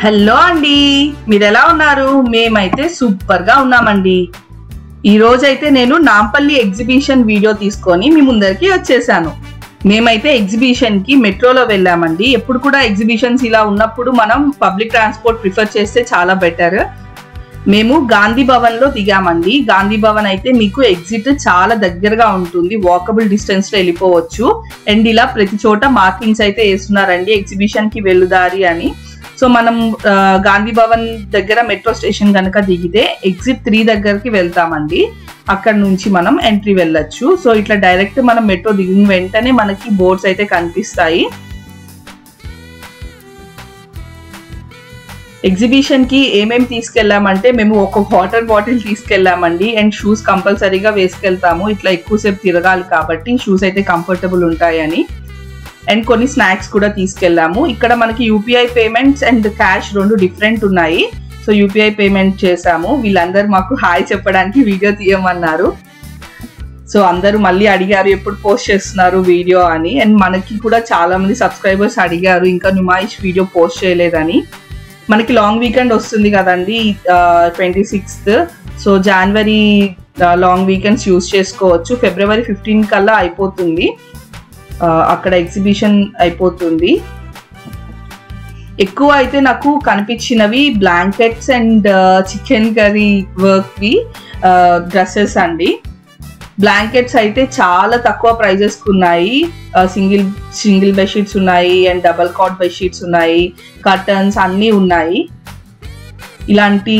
Hello అండి, మీరు ఎలా ఉన్నారు? మేమైతే సూపర్ గా ఉన్నామండి. ఈ రోజైతే నేను నాంపల్లి ఎగ్జిబిషన్ వీడియో తీసుకొని మీ ముందరికి వచ్చేసాను. మేమైతే ఎగ్జిబిషన్ కి మెట్రోలో వెళ్ళామండి. ఎప్పుడు కూడా ఎగ్జిబిషన్స్ ఇలా ఉన్నప్పుడు మనం పబ్లిక్ ట్రాన్స్పోర్ట్ ప్రిఫర్ చేస్తే చాలా బెటర్. మేము గాంధీ భవన్ లో దిగామండి. గాంధీ భవన్ అయితే మీకు ఎగ్జిట్ చాలా దగ్గరగా ఉంటుంది, వాకబుల్ డిస్టెన్స్ లో వెళ్ళిపోవచ్చు. అండ్ ఇలా ప్రతి చోట మార్కింగ్స్ అయితే వేస్తున్నారండి ఎగ్జిబిషన్ కి వెళ్ళుదారి అని. సో మనం గాంధీ భవన్ దగ్గర మెట్రో స్టేషన్ కనుక దిగితే ఎగ్జిట్ 3 దగ్గరికి వెళ్తామండి. అక్కడ నుంచి మనం ఎంట్రీ వెళ్ళొచ్చు. సో ఇట్లా డైరెక్ట్ మనం మెట్రో దిగిన వెంటనే మనకి బోర్డ్స్ అయితే కనిపిస్తాయి. ఎగ్జిబిషన్ కి ఏమేమి తీసుకెళ్ళామంటే మేము ఒక వాటర్ బాటిల్ తీసుకెళ్ళామండి. అండ్ షూస్ కంపల్సరీగా వేసుకెళ్తాము, ఇట్లా ఎక్కువసేపు తిరగాలి కాబట్టి షూస్ అయితే కంఫర్టబుల్ ఉంటాయని. అండ్ కొన్ని స్నాక్స్ కూడా తీసుకెళ్ళాము. ఇక్కడ మనకి యూపీఐ పేమెంట్స్ అండ్ క్యాష్ రెండు డిఫరెంట్ ఉన్నాయి. సో యూపీఐ పేమెంట్ చేసాము. వీళ్ళందరూ మాకు హాయ్ చెప్పడానికి వీడియో తీయమన్నారు. సో అందరూ మళ్ళీ అడిగారు ఎప్పుడు పోస్ట్ చేస్తున్నారు వీడియో అని. అండ్ మనకి కూడా చాలా మంది సబ్స్క్రైబర్స్ అడిగారు ఇంకా నుమాయిష్ వీడియో పోస్ట్ చేయలేదని. మనకి లాంగ్ వీకెండ్ వస్తుంది కదండి, 26th. సో జనవరి లాంగ్ వీకెండ్స్ యూజ్ చేసుకోవచ్చు. ఫిబ్రవరి 15 కల్లా అయిపోతుంది, అక్కడ ఎగ్జిబిషన్ అయిపోతుంది. ఎక్కువ అయితే నాకు కనిపించినవి బ్లాంకెట్స్ అండ్ చికెన్ కర్రీ వర్క్వి డ్రెస్సెస్ అండి. బ్లాంకెట్స్ అయితే చాలా తక్కువ ప్రైజెస్కి ఉన్నాయి. సింగిల్ బెడ్షీట్స్ ఉన్నాయి అండ్ డబల్ కాట్ బెడ్షీట్స్ ఉన్నాయి, కర్టన్స్ అన్నీ ఉన్నాయి. ఇలాంటి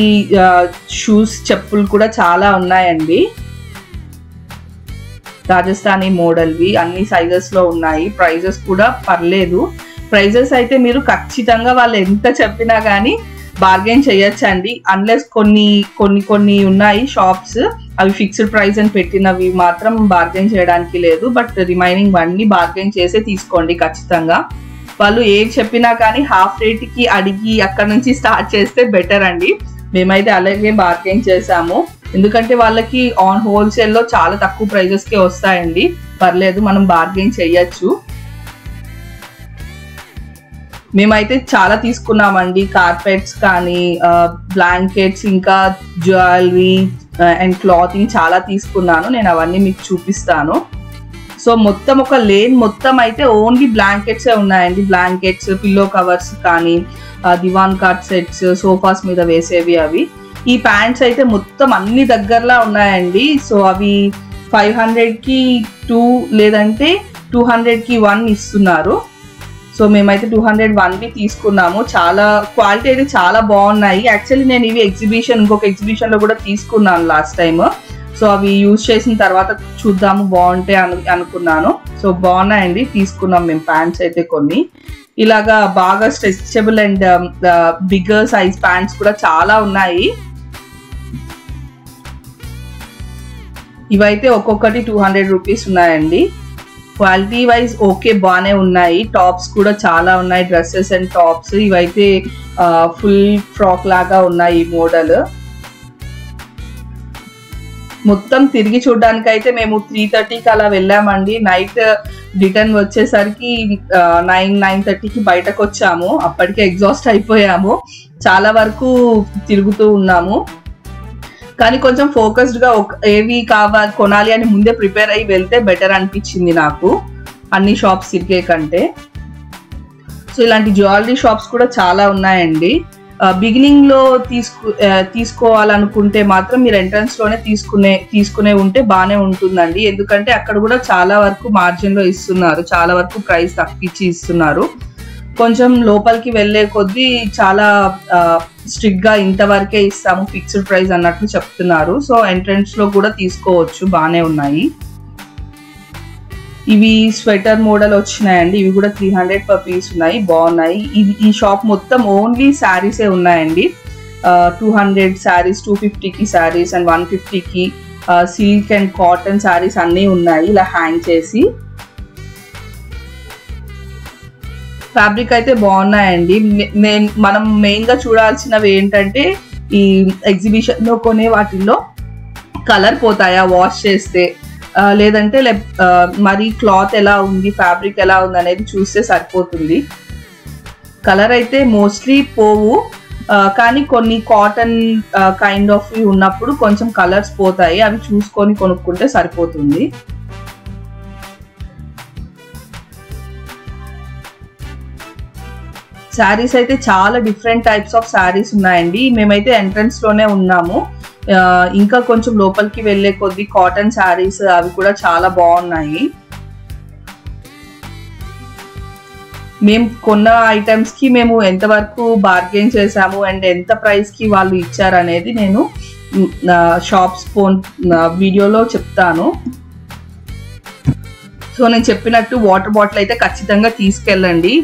షూస్ చెప్పులు కూడా చాలా ఉన్నాయండి. రాజస్థానీ మోడల్వి అన్ని సైజెస్ లో ఉన్నాయి. ప్రైజెస్ కూడా పర్లేదు. ప్రైజెస్ అయితే మీరు ఖచ్చితంగా వాళ్ళు ఎంత చెప్పినా కానీ బార్గెన్ చేయొచ్చండి. అన్లెస్ కొన్ని ఉన్నాయి షాప్స్, అవి ఫిక్స్డ్ ప్రైస్ అని పెట్టినవి మాత్రం బార్గెన్ చేయడానికి లేదు. బట్ రిమైనింగ్ అన్ని బార్గెన్ చేసే తీసుకోండి ఖచ్చితంగా. వాళ్ళు ఏం చెప్పినా కానీ హాఫ్ రేట్కి అడిగి అక్కడ నుంచి స్టార్ట్ చేస్తే బెటర్ అండి. మేమైతే అలాగే బార్గెన్ చేసాము, ఎందుకంటే వాళ్ళకి ఆన్ హోల్సేల్లో చాలా తక్కువ ప్రైజెస్కే వస్తాయండి. పర్లేదు, మనం బార్గెన్ చేయొచ్చు. మేమైతే చాలా తీసుకున్నామండి, కార్పెట్స్ కానీ బ్లాంకెట్స్ ఇంకా జ్యువెలరీ అండ్ క్లాతింగ్ చాలా తీసుకున్నాను. నేను అవన్నీ మీకు చూపిస్తాను. సో మొత్తం ఒక లేన్ మొత్తం అయితే ఓన్లీ బ్లాంకెట్సే ఉన్నాయండి. బ్లాంకెట్స్, పిల్లో కవర్స్ కానీ దివాన్ కాట్ సెట్స్, సోఫాస్ మీద వేసేవి అవి. ఈ ప్యాంట్స్ అయితే మొత్తం అన్ని దగ్గరలా ఉన్నాయండి. సో అవి 500కి 2 లేదంటే 200కి 1 ఇస్తున్నారు. సో మేమైతే 201వి తీసుకున్నాము. చాలా క్వాలిటీ అయితే చాలా బాగున్నాయి. యాక్చువల్లీ నేను ఇవి ఇంకొక ఎగ్జిబిషన్లో కూడా తీసుకున్నాను లాస్ట్ టైం. సో అవి యూజ్ చేసిన తర్వాత చూద్దాము బాగుంటాయి అనుకున్నాను. సో బాగున్నాయండి, తీసుకున్నాం మేము ప్యాంట్స్ అయితే కొన్ని. ఇలాగా బాగా stretchable and bigger size pants కూడా చాలా ఉన్నాయి. ఇవైతే ఒక్కొక్కటి 200 రూపీస్ ఉన్నాయండి. క్వాలిటీ వైజ్ ఓకే, బాగానే ఉన్నాయి. టాప్స్ కూడా చాలా ఉన్నాయి, డ్రెస్సెస్ అండ్ టాప్స్. ఇవైతే ఫుల్ ఫ్రాక్ లాగా ఉన్నాయి ఈ మోడల్. మొత్తం తిరిగి చూడడానికి అయితే మేము 3:30కి అలా వెళ్ళామండి. నైట్ రిటర్న్ వచ్చేసరికి 9:30కి బయటకు వచ్చాము. అప్పటికే ఎగ్జాస్ట్ అయిపోయాము, చాలా వరకు తిరుగుతూ ఉన్నాము. కానీ కొంచెం ఫోకస్డ్గా ఏవి కొనాలి అని ముందే ప్రిపేర్ అయ్యి వెళ్తే బెటర్ అనిపించింది నాకు, అన్ని షాప్స్ తిరిగే కంటే. సో ఇలాంటి జ్యువెలరీ షాప్స్ కూడా చాలా ఉన్నాయండి. బిగినింగ్ లో తీసుకోవాలనుకుంటే మాత్రం మీరు ఎంట్రన్స్ లోనే తీసుకునే ఉంటే బాగానే ఉంటుందండి. ఎందుకంటే అక్కడ కూడా చాలా వరకు మార్జిన్ లో ఇస్తున్నారు, చాలా వరకు ప్రైస్ తగ్గించి ఇస్తున్నారు. కొంచెం లోపలికి వెళ్ళే కొద్దీ చాలా స్ట్రిక్ట్ గా ఇంతవరకే ఇస్తాము, ఫిక్స్డ్ ప్రైస్ అన్నట్లు చెప్తున్నారు. సో ఎంట్రన్స్ లో కూడా తీసుకోవచ్చు, బాగానే ఉన్నాయి. ఇవి స్వెటర్ మోడల్ వచ్చినాయండి. ఇవి కూడా 300 per piece ఉన్నాయి, బాగున్నాయి. ఈ షాప్ మొత్తం ఓన్లీ శారీసే ఉన్నాయండి. 200 శారీస్, 250కి శారీస్ అండ్ 150కి సిల్క్ అండ్ కాటన్ శారీస్ అన్నీ ఉన్నాయి ఇలా హ్యాంగ్ చేసి. ఫ్యాబ్రిక్ అయితే బాగున్నాయండి. మనం మెయిన్గా చూడాల్సినవి ఏంటంటే ఈ ఎగ్జిబిషన్లో కొనే వాటిల్లో కలర్ పోతాయా వాష్ చేస్తే, లేదంటే మరి క్లాత్ ఎలా ఉంది, ఫ్యాబ్రిక్ ఎలా ఉంది అనేది చూస్తే సరిపోతుంది. కలర్ అయితే మోస్ట్లీ పోవు, కానీ కొన్ని కాటన్ కైండ్ ఆఫ్ ఉన్నప్పుడు కొంచెం కలర్స్ పోతాయి, అవి చూసుకొని కొనుక్కుంటే సరిపోతుంది. శారీస్ అయితే చాలా డిఫరెంట్ టైప్స్ ఆఫ్ శారీస్ ఉన్నాయండి. మేమైతే ఎంట్రన్స్ లోనే ఉన్నాము, ఇంకా కొంచెం లోపలికి వెళ్ళే కొద్ది కాటన్ శారీస్ అవి కూడా చాలా బాగున్నాయి. మేము కొన్న ఐటమ్స్ కి మేము ఎంతవరకు బార్గెన్ చేసాము అండ్ ఎంత ప్రైస్ కి వాళ్ళు ఇచ్చారు అనేది నేను షాప్స్ వీడియోలో చెప్తాను. సో నేను చెప్పినట్టు వాటర్ బాటిల్ అయితే ఖచ్చితంగా తీసుకెళ్ళండి,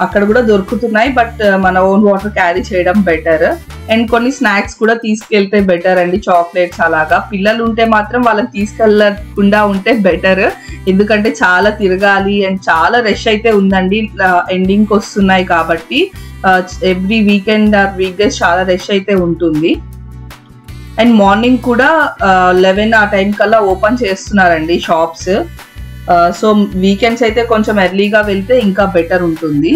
అక్కడ కూడా దొరుకుతున్నాయి, బట్ మన ఓన్ వాటర్ క్యారీ చేయడం బెటర్. అండ్ కొన్ని స్నాక్స్ కూడా తీసుకెళ్తే బెటర్ అండి, చాక్లెట్స్ అలాగా. పిల్లలు ఉంటే మాత్రం వాళ్ళకి తీసుకెళ్ళకుండా ఉంటే బెటర్, ఎందుకంటే చాలా తిరగాలి అండ్ చాలా రష్ అయితే ఉందండి, ఎండింగ్కి వస్తున్నాయి కాబట్టి every weekend are weak days చాలా రష్ అయితే ఉంటుంది. అండ్ మార్నింగ్ కూడా 11 ఆ టైం కల్లా ఓపెన్ చేస్తున్నారండి షాప్స్. సో వీకెండ్స్ అయితే కొంచెం ఎర్లీగా వెళ్తే ఇంకా బెటర్ ఉంటుంది.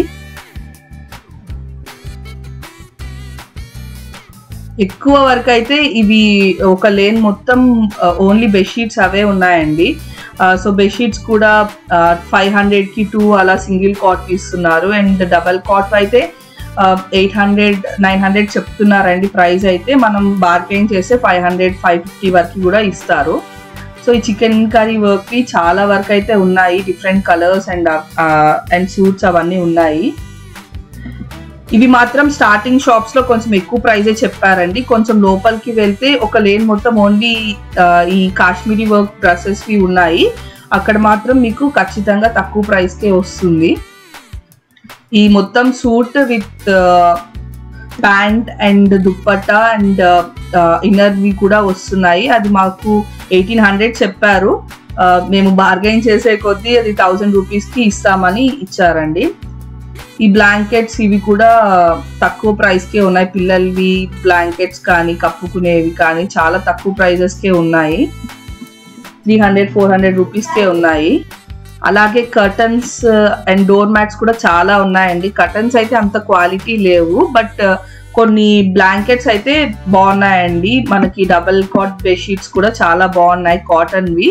ఎక్కువ వరకు అయితే ఇవి ఒక లేన్ మొత్తం ఓన్లీ బెడ్షీట్స్ అవే ఉన్నాయండి. సో బెడ్షీట్స్ కూడా 500కి 2 అలా సింగిల్ కాట్ ఇస్తున్నారు, అండ్ డబల్ కాట్ అయితే 800-900 చెప్తున్నారండి ప్రైస్ అయితే. మనం బార్గెన్ చేస్తే 500-550 వరకు కూడా ఇస్తారు. సో ఈ చికెన్ కర్రీ వర్క్ చాలా వరకు అయితే ఉన్నాయి, డిఫరెంట్ కలర్స్ అండ్ సూట్స్ అవన్నీ ఉన్నాయి. ఇవి మాత్రం స్టార్టింగ్ షాప్స్ లో కొంచెం ఎక్కువ ప్రైజే చెప్పారండి. కొంచెం లోపలికి వెళ్తే ఒక లేన్ మొత్తం ఓన్లీ ఈ కాశ్మీరీ వర్క్ డ్రెస్సెస్ వి ఉన్నాయి, అక్కడ మాత్రం మీకు ఖచ్చితంగా తక్కువ ప్రైస్ కే వస్తుంది. ఈ మొత్తం suit with pant and dupatta and inner వి కూడా వస్తున్నాయి. అది మాకు 1800 చెప్పారు, మేము బార్గెన్ చేసే కొద్దీ అది 1000 రూపీస్కి ఇస్తామని ఇచ్చారండి. ఈ బ్లాంకెట్స్ ఇవి కూడా తక్కువ ప్రైస్కే ఉన్నాయి, పిల్లలవి బ్లాంకెట్స్ కానీ కప్పుకునేవి కానీ చాలా తక్కువ ప్రైజెస్కే ఉన్నాయి, 300-400 రూపీస్కే ఉన్నాయి. అలాగే కర్టన్స్ అండ్ డోర్ మ్యాట్స్ కూడా చాలా ఉన్నాయండి. కర్టన్స్ అయితే అంత క్వాలిటీ లేవు, బట్ కొన్ని బ్లాంకెట్స్ అయితే బాగున్నాయండి. మనకి డబల్ కాట్ బెడ్షీట్స్ కూడా చాలా బాగున్నాయి కాటన్వి.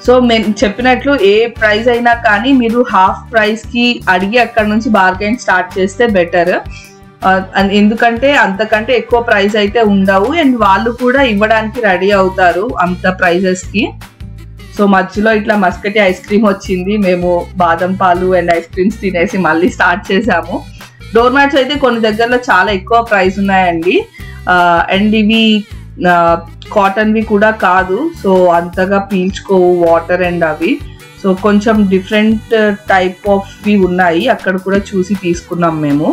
సో మేము చెప్పినట్లు ఏ ప్రైస్ అయినా కానీ మీరు హాఫ్ ప్రైస్ కి అడిగి అక్కడ నుంచి బార్గెన్ స్టార్ట్ చేస్తే బెటర్, ఎందుకంటే అంతకంటే ఎక్కువ ప్రైస్ అయితే ఉండవు అండ్ వాళ్ళు కూడా ఇవ్వడానికి రెడీ అవుతారు అంత ప్రైజెస్ కి. సో మధ్యలో ఇట్లా మస్కటి ఐస్ క్రీమ్ వచ్చింది, మేము బాదం పాలు అండ్ ఐస్ క్రీమ్స్ తినేసి మళ్ళీ స్టార్ట్ చేసాము. డోర్ మ్యాట్స్ అయితే కొన్ని దగ్గరలో చాలా ఎక్కువ ప్రైస్ ఉన్నాయండి, అండ్ ఇవి కాటన్వి కూడా కాదు, సో అంతగా పీల్చుకోవు వాటర్ అండ్ అవి. సో కొంచెం డిఫరెంట్ టైప్ ఆఫ్వి ఉన్నాయి, అక్కడ కూడా చూసి తీసుకున్నాం మేము.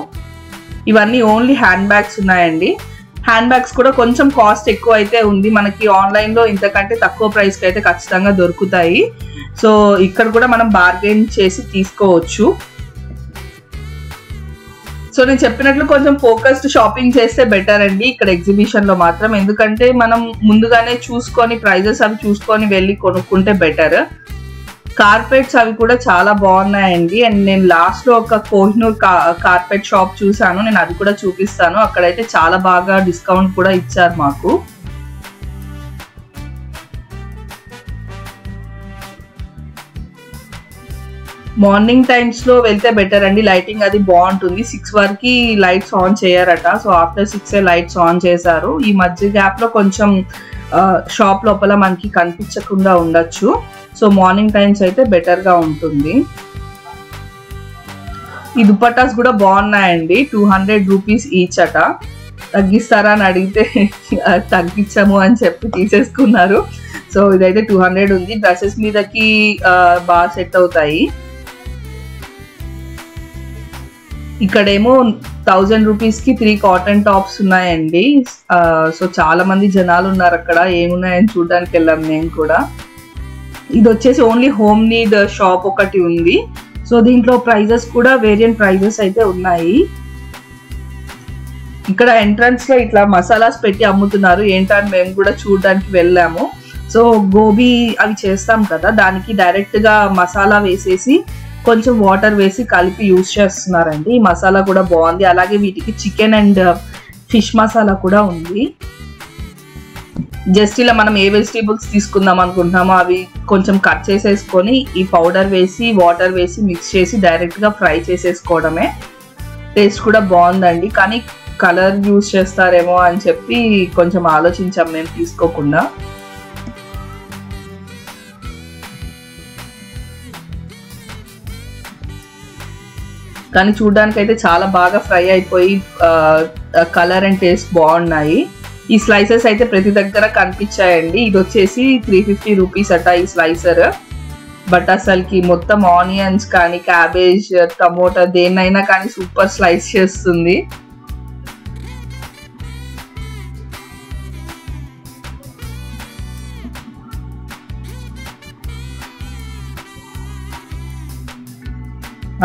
ఇవన్నీ ఓన్లీ హ్యాండ్ బ్యాగ్స్ ఉన్నాయండి. హ్యాండ్ బ్యాగ్స్ కూడా కొంచెం కాస్ట్ ఎక్కువ అయితే ఉంది, మనకి ఆన్లైన్లో ఇంతకంటే తక్కువ ప్రైస్కి అయితే ఖచ్చితంగా దొరుకుతాయి. సో ఇక్కడ కూడా మనం బార్గెన్ చేసి తీసుకోవచ్చు. సో నేను చెప్పినట్లు కొంచెం ఫోకస్డ్ షాపింగ్ చేస్తే బెటర్ అండి ఇక్కడ ఎగ్జిబిషన్ లో మాత్రం, ఎందుకంటే మనం ముందుగానే చూసుకొని ప్రైజెస్ అవి చూసుకొని వెళ్ళి కొనుక్కుంటే బెటర్. కార్పెట్స్ అవి కూడా చాలా బాగున్నాయండి, అండ్ నేను లాస్ట్ లో ఒక కోహినూర్ కార్పెట్ షాప్ చూసాను, నేను అది కూడా చూపిస్తాను. అక్కడైతే చాలా బాగా డిస్కౌంట్ కూడా ఇచ్చారు మాకు. మార్నింగ్ టైమ్స్ లో వెళ్తే బెటర్ అండి, లైటింగ్ అది బాగుంటుంది. 6 వరకు లైట్స్ ఆన్ చేయరట, సో ఆఫ్టర్ 6 లైట్స్ ఆన్ చేశారు. ఈ మధ్య గ్యాప్ లో కొంచెం షాప్ లోపల మనకి కనిపించకుండా ఉండొచ్చు, సో మార్నింగ్ టైమ్స్ అయితే బెటర్ గా ఉంటుంది. ఈ దుపట్టాస్ కూడా బాగున్నాయండి, 200 రూపీస్ ఈచ్ అట. తగ్గిస్తారా అని అడిగితే తగ్గించము అని చెప్పి తీసేసుకున్నారు. సో ఇదైతే 200 ఉంది, డ్రెస్సెస్ మీదకి బాగా సెట్ అవుతాయి. ఇక్కడేమో 1000 రూపీస్కి 3 కాటన్ టాప్స్ ఉన్నాయండి. సో చాలా మంది జనాలు ఉన్నారు అక్కడ, ఏమున్నాయని చూడడానికి వెళ్ళాం మేము కూడా. ఇది వచ్చేసి ఓన్లీ హోమ్ నీడ్ షాప్ ఒకటి ఉంది, సో దీంట్లో ప్రైజెస్ కూడా వేరియంట్ ప్రైజెస్ అయితే ఉన్నాయి. ఇక్కడ ఎంట్రన్స్ లో ఇట్లా మసాలాస్ పెట్టి అమ్ముతున్నారు, ఏంటని మేము కూడా చూడడానికి వెళ్ళాము. సో గోబీ అవి చేస్తాం కదా, దానికి డైరెక్ట్ గా మసాలా వేసేసి కొంచెం వాటర్ వేసి కలిపి యూజ్ చేస్తున్నారండి. ఈ మసాలా కూడా బాగుంది. అలాగే వీటికి చికెన్ అండ్ ఫిష్ మసాలా కూడా ఉంది. జస్ట్ ఇలా మనం ఏ వెజిటేబుల్స్ తీసుకుందాం అనుకుంటున్నామో అవి కొంచెం కట్ చేసేసుకొని ఈ పౌడర్ వేసి వాటర్ వేసి మిక్స్ చేసి డైరెక్ట్గా ఫ్రై చేసేసుకోవడమే. టేస్ట్ కూడా బాగుందండి. కానీ కలర్ యూజ్ చేస్తారేమో అని చెప్పి కొంచెం ఆలోచించాం మేము తీసుకోకుండా. కానీ చూడడానికి అయితే చాలా బాగా ఫ్రై అయిపోయి కలర్ అండ్ టేస్ట్ బాగున్నాయి. ఈ స్లైసెస్ అయితే ప్రతి దగ్గర కనిపించాయండి. ఇది వచ్చేసి 350 రూపీస్ అట ఈ స్లైసర్. బట్ అసలుకి మొత్తం ఆనియన్స్ కానీ క్యాబేజ్ టమోటా దేన్నైనా కానీ సూపర్ స్లైస్ చేస్తుంది.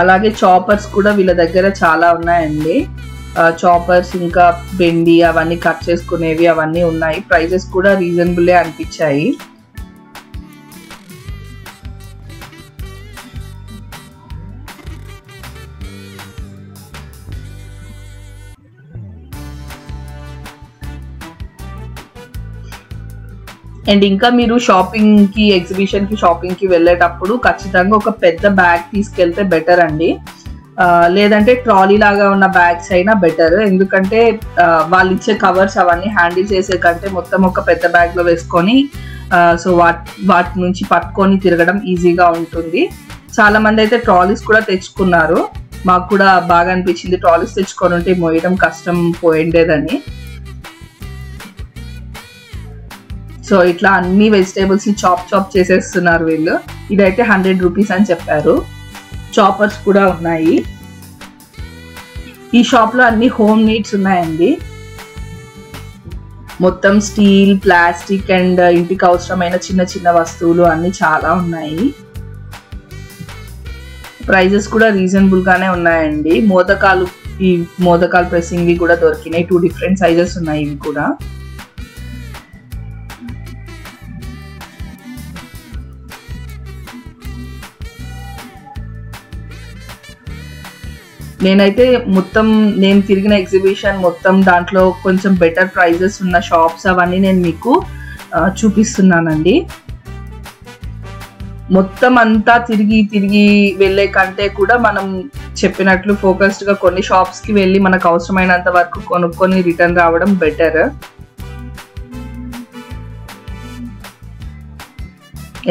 అలాగే చాపర్స్ కూడా వీళ్ళ దగ్గర చాలా ఉన్నాయండి. చాపర్స్ ఇంకా బెండి అవన్నీ కట్ చేసుకునేవి అవన్నీ ఉన్నాయి. ప్రైజెస్ కూడా రీజనబుల్లే అనిపించాయి. అండ్ ఇంకా మీరు షాపింగ్కి ఎగ్జిబిషన్కి షాపింగ్కి వెళ్ళేటప్పుడు ఖచ్చితంగా ఒక పెద్ద బ్యాగ్ తీసుకెళ్తే బెటర్ అండి. లేదంటే ట్రాలీ లాగా ఉన్న బ్యాగ్స్ అయినా బెటర్. ఎందుకంటే వాళ్ళు ఇచ్చే కవర్స్ అవన్నీ హ్యాండిల్ చేసే కంటే మొత్తం ఒక పెద్ద బ్యాగ్లో వేసుకొని సో వాటి నుంచి పట్టుకొని తిరగడం ఈజీగా ఉంటుంది. చాలా మంది అయితే ట్రాలీస్ కూడా తెచ్చుకున్నారు. మాకు కూడా బాగా అనిపించింది. ట్రాలీస్ తెచ్చుకొని ఉంటే మోయడం కష్టం పోయిండేదని. సో ఇట్లా అన్ని వెజిటేబుల్స్ ని చాప్ చేసేస్తున్నారు వీళ్ళు. ఇదైతే 100 రూపీస్ అని చెప్పారు. చాపర్స్ కూడా ఉన్నాయి. ఈ షాప్ లో అన్ని హోమ్ నీడ్స్ ఉన్నాయండి. మొత్తం స్టీల్, ప్లాస్టిక్ అండ్ ఇంటికి అవసరమైన చిన్న చిన్న వస్తువులు అన్ని చాలా ఉన్నాయి. ప్రైజెస్ కూడా రీజనబుల్ గానే ఉన్నాయండి. ఈ మోదకాలు ప్రెస్సింగ్ కూడా దొరికినాయి. 2 డిఫరెంట్ సైజెస్ ఉన్నాయి ఇవి కూడా. నేనైతే మొత్తం నేను తిరిగిన ఎగ్జిబిషన్ మొత్తం దాంట్లో కొంచెం బెటర్ ప్రైజెస్ ఉన్న షాప్స్ అవన్నీ నేను మీకు చూపిస్తున్నానండి. మొత్తం అంతా తిరిగి వెళ్ళే కంటే కూడా మనం చెప్పినట్లు ఫోకస్డ్గా కొన్ని షాప్స్కి వెళ్ళి మనకు అవసరమైనంత వరకు కొనుక్కొని రిటర్న్ రావడం బెటర్.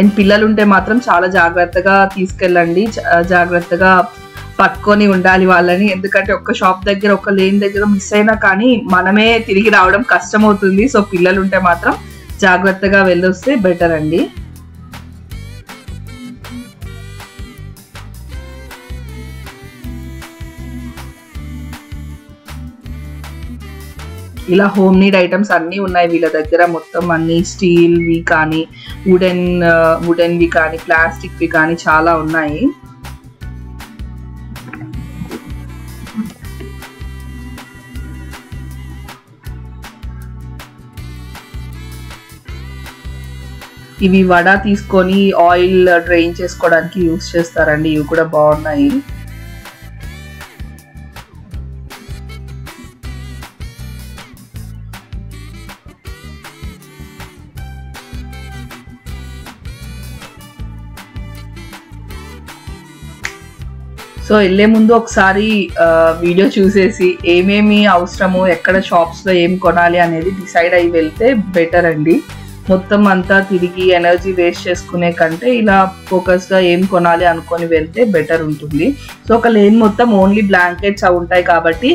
అండ్ పిల్లలు ఉంటే మాత్రం చాలా జాగ్రత్తగా తీసుకెళ్ళండి. జాగ్రత్తగా పట్టుకొని ఉండాలి వాళ్ళని. ఎందుకంటే ఒక్క షాప్ దగ్గర ఒక లేన్ దగ్గర మిస్ అయినా కానీ మనమే తిరిగి రావడం కష్టం అవుతుంది. సో పిల్లలు ఉంటే మాత్రం జాగ్రత్తగా వెళ్ళొస్తే బెటర్ అండి. ఇలా హోమ్ నీడ్ ఐటమ్స్ అన్నీ ఉన్నాయి వీళ్ళ దగ్గర. మొత్తం అన్ని స్టీల్వి కానీ వుడెన్వి కానీ ప్లాస్టిక్వి కానీ చాలా ఉన్నాయి. ఇవి వడ తీసుకొని ఆయిల్ డ్రైన్ చేసుకోవడానికి యూస్ చేస్తారండి. ఇవి కూడా బాగున్నాయి. సో వెళ్ళే ముందు ఒకసారి వీడియో చూసేసి ఏమేమి అవసరము, ఎక్కడ షాప్స్లో ఏం కొనాలి అనేది డిసైడ్ అయ్యి వెళ్తే బెటర్ అండి. మొత్తం అంతా తిరిగి ఎనర్జీ వేస్ట్ చేసుకునే కంటే ఇలా ఫోకస్గా ఏం కొనాలి అనుకొని వెళ్తే బెటర్ ఉంటుంది. సో ఒక లేన్ మొత్తం ఓన్లీ బ్లాంకెట్స్ అవి ఉంటాయి కాబట్టి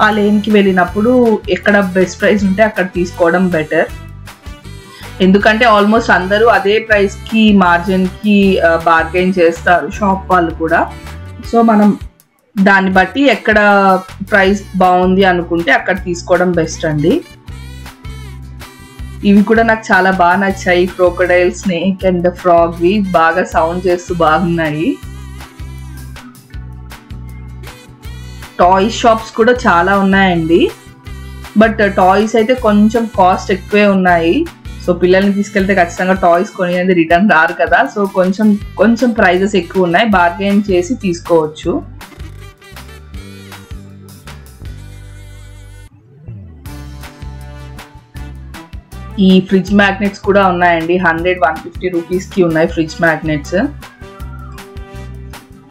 ఆ లేన్కి వెళ్ళినప్పుడు ఎక్కడ బెస్ట్ ప్రైస్ ఉంటే అక్కడ తీసుకోవడం బెటర్. ఎందుకంటే ఆల్మోస్ట్ అందరూ అదే ప్రైస్కి మార్జిన్కి బార్గెన్ చేస్తారు షాప్ వాళ్ళు కూడా. సో మనం దాన్ని బట్టి ఎక్కడ ప్రైస్ బాగుంది అనుకుంటే అక్కడ తీసుకోవడం బెస్ట్ అండి. ఇవి కూడా నాకు చాలా బాగా నచ్చాయి. క్రోకోడైల్, స్నేక్ అండ్ ఫ్రాగ్వి బాగా సౌండ్ చేస్తూ బాగున్నాయి. టాయ్స్ షాప్స్ కూడా చాలా ఉన్నాయండి. బట్ టాయ్స్ అయితే కొంచెం కాస్ట్ ఎక్కువే ఉన్నాయి. సో పిల్లల్ని తీసుకెళ్తే ఖచ్చితంగా టాయ్స్ కొని రిటర్న్ రారు కదా. సో కొంచెం ప్రైజెస్ ఎక్కువ ఉన్నాయి, బార్గెన్ చేసి తీసుకోవచ్చు. ఈ ఫ్రిడ్జ్ మ్యాగ్నెట్స్ కూడా ఉన్నాయండి, 100-150 రూపీస్కి ఉన్నాయి ఫ్రిడ్జ్ మ్యాగ్నెట్స్.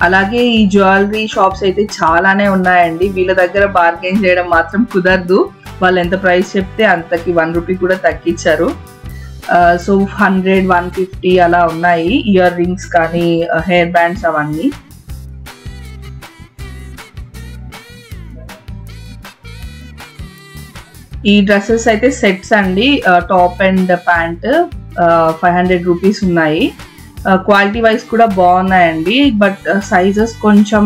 అలాగే ఈ జ్యువెలరీ షాప్స్ అయితే చాలానే ఉన్నాయండి. వీళ్ళ దగ్గర బార్గెన్ చేయడం మాత్రం కుదరదు, వాళ్ళు ఎంత ప్రైస్ చెప్తే అంతకి 1 రూపీ కూడా తగ్గించారు. సో 100-150 అలా ఉన్నాయి ఇయర్ రింగ్స్ కానీ హెయిర్ బ్యాండ్స్ అవన్నీ. ఈ డ్రెస్సెస్ అయితే సెట్స్ అండి, టాప్ అండ్ ప్యాంట్ 500 రూపీస్ ఉన్నాయి. క్వాలిటీ వైజ్ కూడా బాగున్నాయండి, బట్ సైజెస్ కొంచెం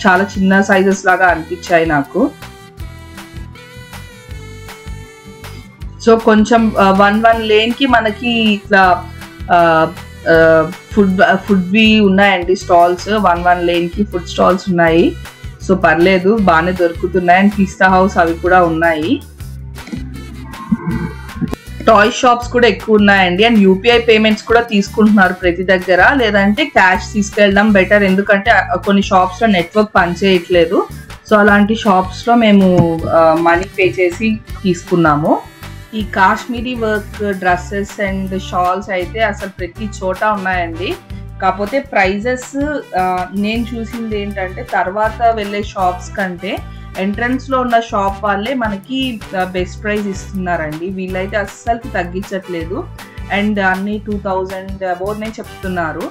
చాలా చిన్న సైజెస్ లాగా అనిపించాయి నాకు. సో కొంచెం 1 లేన్కి మనకి ఇట్లా ఫుడ్వి ఉన్నాయండి స్టాల్స్, 1 లేన్కి ఫుడ్ స్టాల్స్ ఉన్నాయి. సో పర్లేదు, బాగానే దొరుకుతున్నాయి. అండ్ పిస్తా హౌస్ అవి కూడా ఉన్నాయి. టాయ్ షాప్స్ కూడా ఎక్కువ ఉన్నాయండి. అండ్ యూపీఐ పేమెంట్స్ కూడా తీసుకుంటున్నారు ప్రతి దగ్గర, లేదంటే క్యాష్ తీసుకెళ్ళడం బెటర్, ఎందుకంటే కొన్ని షాప్స్లో నెట్వర్క్ పనిచేయట్లేదు. సో అలాంటి షాప్స్లో మేము మనీ పే చేసి తీసుకున్నాము. ఈ Kashmiri work dresses and shawls అయితే అసలు ప్రతి చోట ఉన్నాయండి. కాకపోతే ప్రైజెస్ నేను చూసింది ఏంటంటే తర్వాత వెళ్ళే షాప్స్ కంటే ఎంట్రన్స్లో ఉన్న షాప్ వాళ్ళే మనకి బెస్ట్ ప్రైస్ ఇస్తున్నారండి. వీళ్ళైతే అస్సలు తగ్గించట్లేదు. అండ్ అన్ని 2000 అబోవ్ నేను చెప్తున్నారు.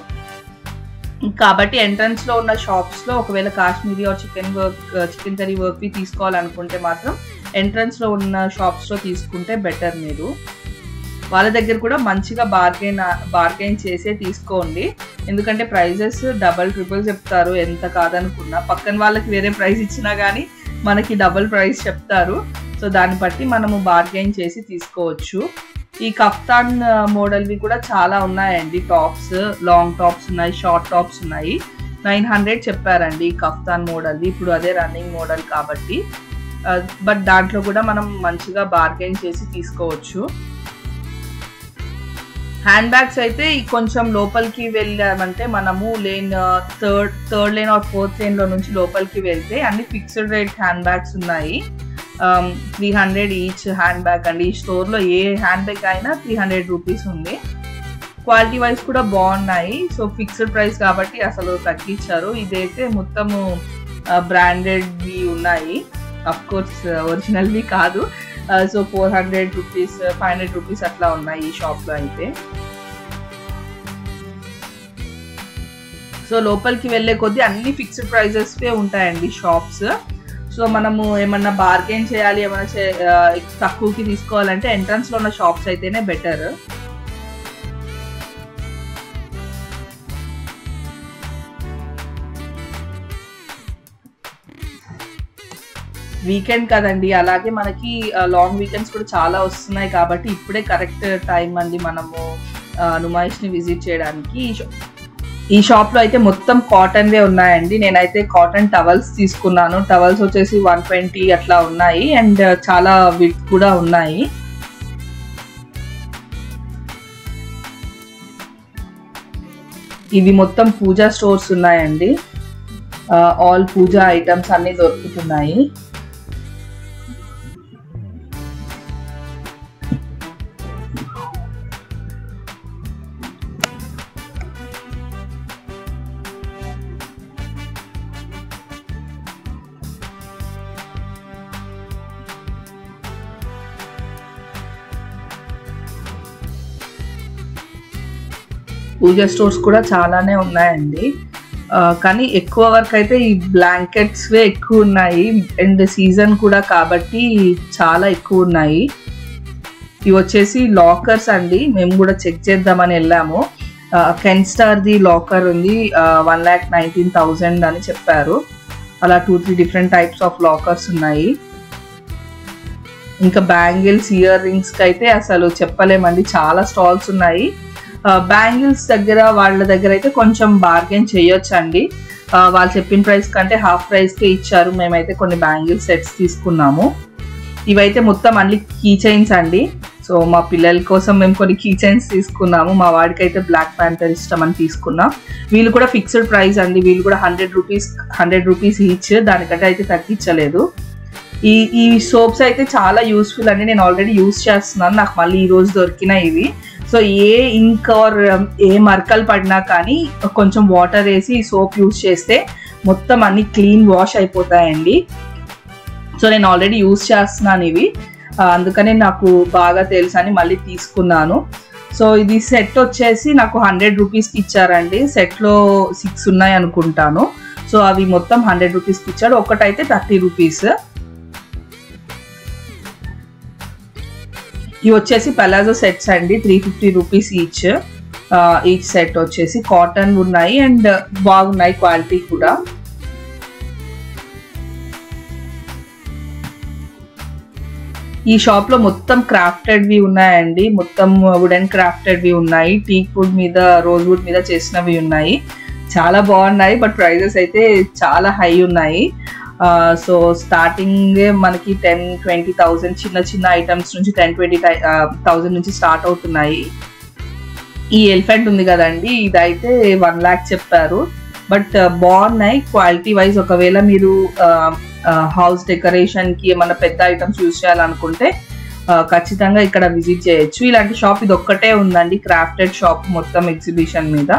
కాబట్టి ఎంట్రన్స్లో ఉన్న షాప్స్లో ఒకవేళ కాశ్మీరీ ఆర్ చికెన్ కర్రీ వర్క్వి తీసుకోవాలనుకుంటే మాత్రం ఎంట్రన్స్లో ఉన్న షాప్స్లో తీసుకుంటే బెటర్. మీరు వాళ్ళ దగ్గర కూడా మంచిగా బార్గెన్ చేసే తీసుకోండి, ఎందుకంటే ప్రైజెస్ డబల్ ట్రిపుల్ చెప్తారు. ఎంత కాదనుకున్నా పక్కన వాళ్ళకి వేరే ప్రైస్ ఇచ్చినా కానీ మనకి డబుల్ ప్రైస్ చెప్తారు. సో దాన్ని బట్టి మనము బార్గెన్ చేసి తీసుకోవచ్చు. ఈ కఫ్తాన్ మోడల్వి కూడా చాలా ఉన్నాయండి, టాప్స్, లాంగ్ టాప్స్ ఉన్నాయి, షార్ట్ టాప్స్ ఉన్నాయి. 900 చెప్పారండి ఈ కఫ్తాన్ మోడల్వి, ఇప్పుడు అదే రన్నింగ్ మోడల్ కాబట్టి. బట్ దాంట్లో కూడా మనం మంచిగా బార్గెన్ చేసి తీసుకోవచ్చు. హ్యాండ్ బ్యాగ్స్ అయితే కొంచెం లోపలికి వెళ్ళామంటే మనము థర్డ్ లేన్ ఆర్ 4th లేన్లో నుంచి లోపలికి వెళ్తే అన్ని ఫిక్స్డ్ రేట్ హ్యాండ్ బ్యాగ్స్ ఉన్నాయి. 300 ఈచ్ హ్యాండ్ బ్యాగ్ అండి. ఈ స్టోర్లో ఏ హ్యాండ్ బ్యాగ్ అయినా 300 రూపీస్ ఉంది. క్వాలిటీ వైజ్ కూడా బాగున్నాయి. సో ఫిక్స్డ్ ప్రైస్ కాబట్టి అసలు తగ్గించారు. ఇదైతే మొత్తము బ్రాండెడ్వి ఉన్నాయి, అఫ్ కోర్స్ ఒరిజినల్వి కాదు. సో 400 రూపీస్ 500 రూపీస్ అట్లా ఉన్నాయి ఈ షాప్లో అయితే. సో లోపలికి వెళ్ళే కొద్దీ అన్ని ఫిక్స్డ్ ప్రైజెస్వే ఉంటాయండి షాప్స్. సో మనము ఏమన్నా బార్గెన్ చేయాలి, ఏమన్నా తక్కువకి తీసుకోవాలంటే ఎంట్రన్స్లో ఉన్న షాప్స్ అయితేనే బెటర్. వీకెండ్ కదండి, అలాగే మనకి లాంగ్ వీకెండ్స్ కూడా చాలా వస్తున్నాయి కాబట్టి ఇప్పుడే కరెక్ట్ టైం అండి మనము నుమాయిష్ని విజిట్ చేయడానికి. ఈ షాప్లో అయితే మొత్తం కాటన్వే ఉన్నాయండి. నేనైతే కాటన్ టవల్స్ తీసుకున్నాను. టవల్స్ వచ్చేసి 120 అట్లా ఉన్నాయి. అండ్ చాలా విత్ కూడా ఉన్నాయి. ఇవి మొత్తం పూజా స్టోర్స్ ఉన్నాయండి. ఆల్ పూజా ఐటమ్స్ అన్ని దొరుకుతున్నాయి. పూజా స్టోర్స్ కూడా చాలానే ఉన్నాయండి. కానీ ఎక్కువ వరకు అయితే ఈ బ్లాంకెట్స్వే ఎక్కువ ఉన్నాయి. అండ్ సీజన్ కూడా కాబట్టి చాలా ఎక్కువ ఉన్నాయి. ఇవి వచ్చేసి లాకర్స్ అండి. మేము కూడా చెక్ చేద్దామని వెళ్ళాము. కెన్స్టార్ది లాకర్ ఉంది, 1,19,000 అని చెప్పారు. అలా 2-3 డిఫరెంట్ టైప్స్ ఆఫ్ లాకర్స్ ఉన్నాయి. ఇంకా బ్యాంగిల్స్, ఇయర్ రింగ్స్కి అయితే అసలు చెప్పలేమండి, చాలా స్టాల్స్ ఉన్నాయి. బ్యాంగిల్స్ దగ్గర వాళ్ళ దగ్గర అయితే కొంచెం బార్గెన్ చేయొచ్చు అండి. వాళ్ళు చెప్పిన ప్రైస్ కంటే హాఫ్ ప్రైస్కే ఇచ్చారు. మేమైతే కొన్ని బ్యాంగిల్ సెట్స్ తీసుకున్నాము. ఇవైతే మొత్తం అన్ని కీ చైన్స్ అండి. సో మా పిల్లల కోసం మేము కొన్ని కీ చైన్స్ తీసుకున్నాము. మా వాడికి అయితే బ్లాక్ ప్యాంథర్ ఇష్టం అని తీసుకున్నాం. వీళ్ళు కూడా ఫిక్స్డ్ ప్రైస్ అండి, వీళ్ళు కూడా 100 రూపీస్ ఈచ్, దానికంటే అయితే తగ్గించలేదు. ఈ సోప్స్ అయితే చాలా యూస్ఫుల్ అండి, నేను ఆల్రెడీ యూస్ చేస్తున్నాను, నాకు మళ్ళీ ఈ రోజు దొరికినాయి ఇవి. సో ఏ ఇంక్ ఆర్ ఏ మరకలు పడినా కానీ కొంచెం వాటర్ వేసి ఈ సోప్ యూస్ చేస్తే మొత్తం అన్ని క్లీన్ వాష్ అయిపోతాయండి. సో నేను ఆల్రెడీ యూస్ చేస్తున్నాను ఇవి, అందుకనే నాకు బాగా తెలుసు అని మళ్ళీ తీసుకున్నాను. సో ఇది సెట్ వచ్చేసి నాకు 100 రూపీస్కి ఇచ్చారండి. సెట్లో 6 ఉన్నాయి అనుకుంటాను. సో అవి మొత్తం 100 రూపీస్కి ఇచ్చాడు, ఒకటైతే 30 రూపీస్. ఇవి వచ్చేసి పలాజో సెట్స్ అండి, 350 రూపీస్ ఈచ్ సెట్ వచ్చేసి. కాటన్ ఉన్నాయి అండ్ బాగున్నాయి క్వాలిటీ కూడా. ఈ షాప్ లో మొత్తం క్రాఫ్టెడ్వి ఉన్నాయండి, మొత్తం వుడెన్ క్రాఫ్టెడ్వి ఉన్నాయి, టీక్ వుడ్ మీద రోజ్ వుడ్ మీద చేసినవి ఉన్నాయి, చాలా బాగున్నాయి. బట్ ప్రైజెస్ అయితే చాలా హై ఉన్నాయి. సో స్టార్టింగ్ మనకి 10-20,000 చిన్న ఐటమ్స్ నుంచి 10-20,000 నుంచి స్టార్ట్ అవుతున్నాయి. ఈ ఎలిఫెంట్ ఉంది కదండి, ఇదైతే 1 lakh చెప్పారు. బట్ బాగున్నాయి క్వాలిటీ వైజ్. ఒకవేళ మీరు హౌస్ డెకరేషన్కి ఏమన్నా పెద్ద ఐటమ్స్ యూజ్ చేయాలనుకుంటే ఖచ్చితంగా ఇక్కడ విజిట్ చేయొచ్చు. ఇలాంటి షాప్ ఇది ఒక్కటే ఉందండి, క్రాఫ్టెడ్ షాప్ మొత్తం ఎగ్జిబిషన్ మీద.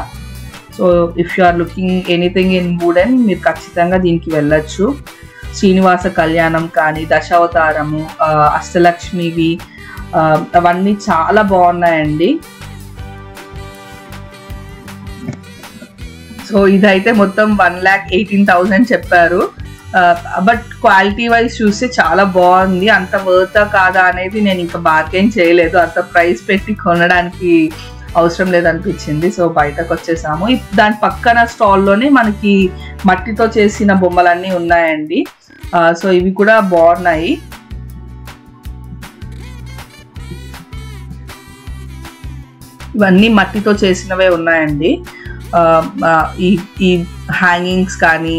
So if you are looking anything in wooden మీరు ఖచ్చితంగా దీనికి వెళ్ళొచ్చు. శ్రీనివాస కళ్యాణం కానీ, దశావతారము, అష్టలక్ష్మివి అవన్నీ చాలా బాగున్నాయండి. సో ఇదైతే మొత్తం 1,18,000 చెప్పారు. బట్ క్వాలిటీ వైజ్ చూస్తే చాలా బాగుంది. అంత వర్తా కాదా అనేది నేను ఇంకా బార్గెన్ చేయలేదు, అంత ప్రైస్ పెట్టి కొనడానికి అవసరం లేదనిపించింది. సో బయటకు వచ్చేసాము. దాని పక్కన స్టాల్లోనే మనకి మట్టితో చేసిన బొమ్మలన్నీ ఉన్నాయండి. సో ఇవి కూడా బాగున్నాయి. ఇవన్నీ మట్టితో చేసినవే ఉన్నాయండి. ఈ హ్యాంగింగ్స్ కానీ,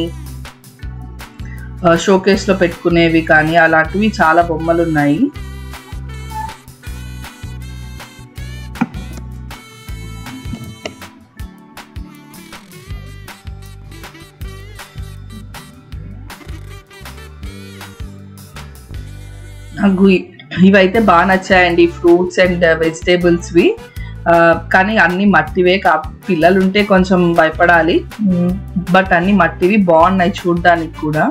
షోకేస్లో పెట్టుకునేవి కానీ అలాంటివి చాలా బొమ్మలు ఉన్నాయి. నాకు ఇవైతే బాగా నచ్చాయండి, ఫ్రూట్స్ అండ్ వెజిటేబుల్స్వి. కానీ అన్ని మట్టివే, పిల్లలు ఉంటే కొంచెం భయపడాలి. బట్ అన్ని మట్టివి బాగున్నాయి చూడడానికి కూడా.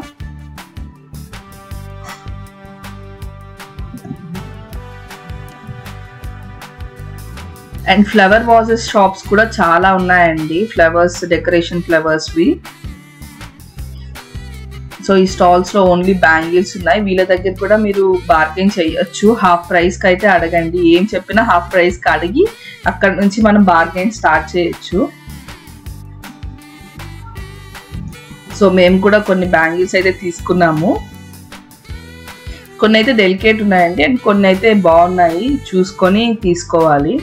అండ్ ఫ్లవర్ వాజెస్ షాప్స్ కూడా చాలా ఉన్నాయండి, ఫ్లవర్స్ డెకరేషన్ ఫ్లవర్స్వి. సో ఈ స్టాల్స్లో ఓన్లీ బ్యాంగిల్స్ ఉన్నాయి. వీళ్ళ దగ్గర కూడా మీరు బార్గెన్ చేయొచ్చు. హాఫ్ ప్రైస్కి అయితే అడగండి, ఏం చెప్పినా హాఫ్ ప్రైస్కి అడిగి అక్కడ నుంచి మనం బార్గెన్ స్టార్ట్ చేయొచ్చు. సో మేము కూడా కొన్ని బ్యాంగిల్స్ అయితే తీసుకున్నాము. కొన్ని అయితే డెలికేట్ ఉన్నాయండి అండ్ కొన్ని అయితే బాగున్నాయి, చూసుకొని తీసుకోవాలి.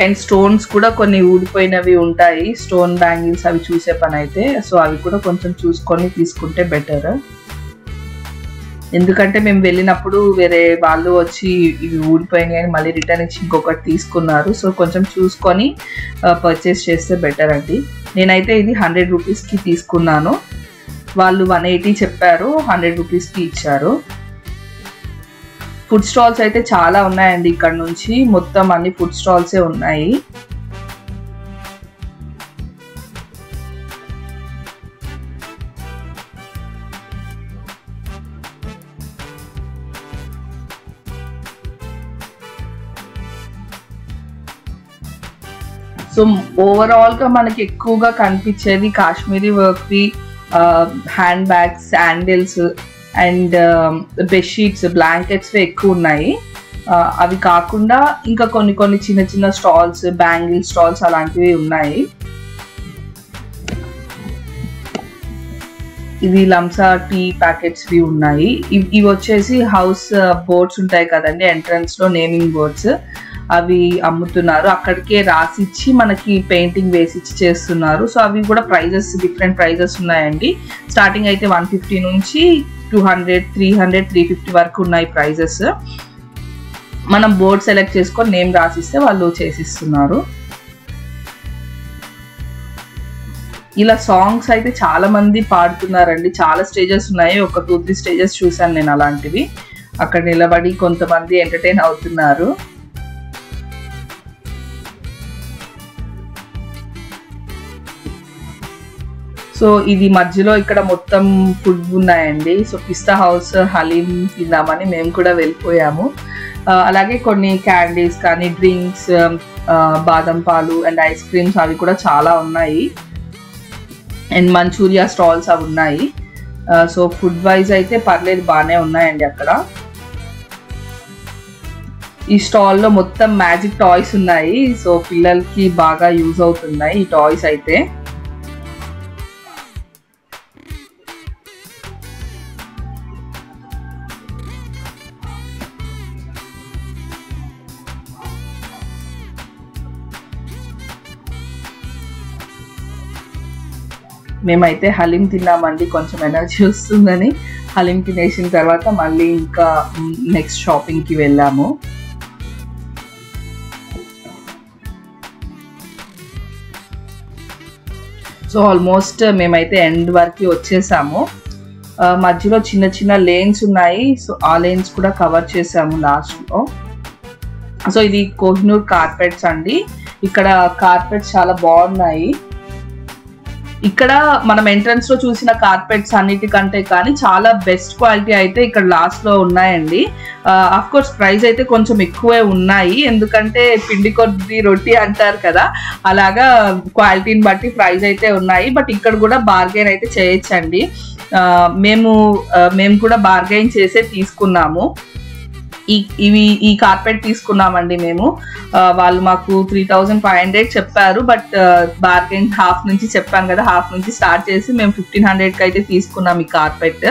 అండ్ స్టోన్స్ కూడా కొన్ని ఊడిపోయినవి ఉంటాయి, స్టోన్ బ్యాంగిల్స్, అవి చూసే పని అయితే. సో అవి కూడా కొంచెం చూసుకొని తీసుకుంటే బెటర్. ఎందుకంటే మేము వెళ్ళినప్పుడు వేరే వాళ్ళు వచ్చి ఇవి ఊడిపోయినాయి అని మళ్ళీ రిటర్న్ ఇచ్చి ఇంకొకటి తీసుకున్నారు. సో కొంచెం చూసుకొని పర్చేస్ చేస్తే బెటర్ అండి. నేనైతే ఇది 100 రూపీస్కి తీసుకున్నాను, వాళ్ళు 180 చెప్పారు, 100 రూపీస్కి ఇచ్చారు. ఫుడ్ స్టాల్స్ అయితే చాలా ఉన్నాయండి, ఇక్కడ నుంచి మొత్తం అన్ని ఫుడ్ స్టాల్సే ఉన్నాయి. సో ఓవరాల్ గా మనకి ఎక్కువగా కనిపించేది కాశ్మీరీ వర్క్వి, hand bags, sandals and bedsheets, blankets ఎక్కువ ఉన్నాయి. అవి కాకుండా ఇంకా కొన్ని చిన్న చిన్న స్టాల్స్, బ్యాంగిల్ స్టాల్స్ అలాంటివి ఉన్నాయి. ఇవి లంసా టీ ప్యాకెట్స్వి ఉన్నాయి. ఇవి వచ్చేసి హౌస్ బోర్డ్స్ ఉంటాయి కదండి, ఎంట్రన్స్ లో నేమింగ్ బోర్డ్స్, అవి అమ్ముతున్నారు. అక్కడికే రాసిచ్చి మనకి పెయింటింగ్ వేసిచ్చి చేస్తున్నారు. సో అవి కూడా ప్రైజెస్, డిఫరెంట్ ప్రైజెస్ ఉన్నాయండి. స్టార్టింగ్ అయితే 150 నుంచి 200, 300, 350 వరకు ఉన్నాయి ప్రైజెస్. మనం బోర్డ్ సెలెక్ట్ చేసుకొని నేమ్ రాసిస్తే వాళ్ళు చేసిస్తున్నారు. ఇలా సాంగ్స్ అయితే చాలా మంది పాడుతున్నారండి. చాలా స్టేజెస్ ఉన్నాయి, ఒక 2-3 స్టేజెస్ చూసాను నేను అలాంటివి. అక్కడ నిలబడి కొంతమంది ఎంటర్టైన్ అవుతున్నారు. సో ఇది మధ్యలో ఇక్కడ మొత్తం ఫుడ్ ఉన్నాయండి. సో పిస్తా హౌస్, హలీం తిందామని మేము కూడా వెళ్ళిపోయాము. అలాగే కొన్ని క్యాండీస్ కానీ, డ్రింక్స్, బాదం పాలు అండ్ ఐస్ క్రీమ్స్ అవి కూడా చాలా ఉన్నాయి. అండ్ మంచూరియా స్టాల్స్ అవి ఉన్నాయి. సో ఫుడ్ వైజ్ అయితే పర్లేదు, బాగానే ఉన్నాయండి అక్కడ. ఈ స్టాల్లో మొత్తం మ్యాజిక్ టాయ్స్ ఉన్నాయి. సో పిల్లలకి బాగా యూజ్ అవుతున్నాయి ఈ టాయ్స్ అయితే. మేమైతే హలీం తిన్నామండి, కొంచెం ఎనర్జీ వస్తుందని. హలీం తినేసిన తర్వాత మళ్ళీ ఇంకా నెక్స్ట్ షాపింగ్కి వెళ్ళాము. సో ఆల్మోస్ట్ మేమైతే ఎండ్ వరకు వచ్చేసాము. మధ్యలో చిన్న చిన్న లేన్స్ ఉన్నాయి. సో ఆ లేన్స్ కూడా కవర్ చేసాము లాస్ట్లో. సో ఇది కోహినూర్ కార్పెట్స్ అండి. ఇక్కడ కార్పెట్స్ చాలా బాగున్నాయి. ఇక్కడ మనం ఎంట్రన్స్ లో చూసిన కార్పెట్స్ అన్నిటికంటే కానీ చాలా బెస్ట్ క్వాలిటీ అయితే ఇక్కడ లాస్ట్ లో ఉన్నాయండి. ఆఫ్ కోర్స్ ప్రైస్ అయితే కొంచెం ఎక్కువే ఉన్నాయి, ఎందుకంటే పిండి కొద్ది రొట్టి అంటారు కదా, అలాగా క్వాలిటీని బట్టి ప్రైస్ అయితే ఉన్నాయి. బట్ ఇక్కడ కూడా బార్గెన్ అయితే చేయొచ్చండి. మేము కూడా బార్గెన్ చేసే తీసుకున్నాము. ఈ కార్పెట్ తీసుకున్నామండి మేము. వాళ్ళు మాకు 3500 చెప్పారు. బట్ బార్గెన్ హాఫ్ నుంచి చెప్పాను కదా, హాఫ్ నుంచి స్టార్ట్ చేసి మేము 1500కి అయితే తీసుకున్నాం ఈ కార్పెట్.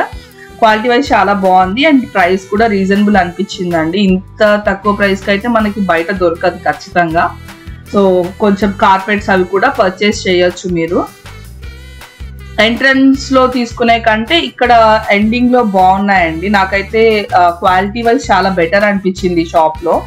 క్వాలిటీ వైజ్ చాలా బాగుంది అండ్ ప్రైస్ కూడా రీజనబుల్ అనిపించిందండి. ఇంత తక్కువ ప్రైస్కి అయితే మనకి బయట దొరకదు ఖచ్చితంగా. సో కొంచెం కార్పెట్స్ అవి కూడా పర్చేస్ చేయొచ్చు మీరు. ఎంట్రన్స్ లో తీసుకునే కంటే ఇక్కడ ఎండింగ్ లో బాగున్నాయండి. నాకైతే క్వాలిటీ వైజ్ చాలా బెటర్ అనిపించింది షాప్ లో.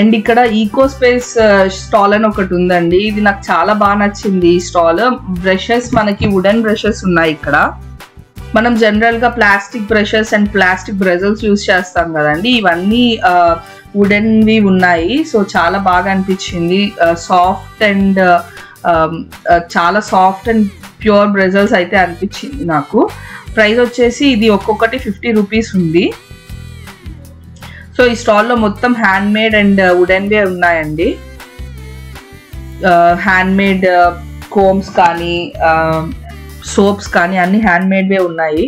అండ్ ఇక్కడ ఈకో స్పేస్ స్టాల్ అని ఒకటి ఉందండి. ఇది నాకు చాలా బాగా నచ్చింది ఈ స్టాల్. బ్రషెస్, మనకి వుడెన్ బ్రషెస్ ఉన్నాయి ఇక్కడ. మనం జనరల్ గా plastic brushes and plastic bristles use చేస్తాం కదండి, ఇవన్నీ వుడెన్ వి ఉన్నాయి. సో చాలా బాగా అనిపించింది. సాఫ్ట్ అండ్ చాలా సాఫ్ట్ అండ్ ప్యూర్ బ్రజల్స్ అయితే అనిపించింది నాకు. ప్రైస్ వచ్చేసి ఇది ఒక్కొక్కటి 50 రూపీస్ ఉంది. సో ఈ స్టాల్లో మొత్తం హ్యాండ్ మేడ్ అండ్ వుడెన్ వే ఉన్నాయండి. హ్యాండ్ మేడ్ కోమ్స్ కానీ, సోప్స్ కానీ అన్ని హ్యాండ్ మేడ్ వే ఉన్నాయి.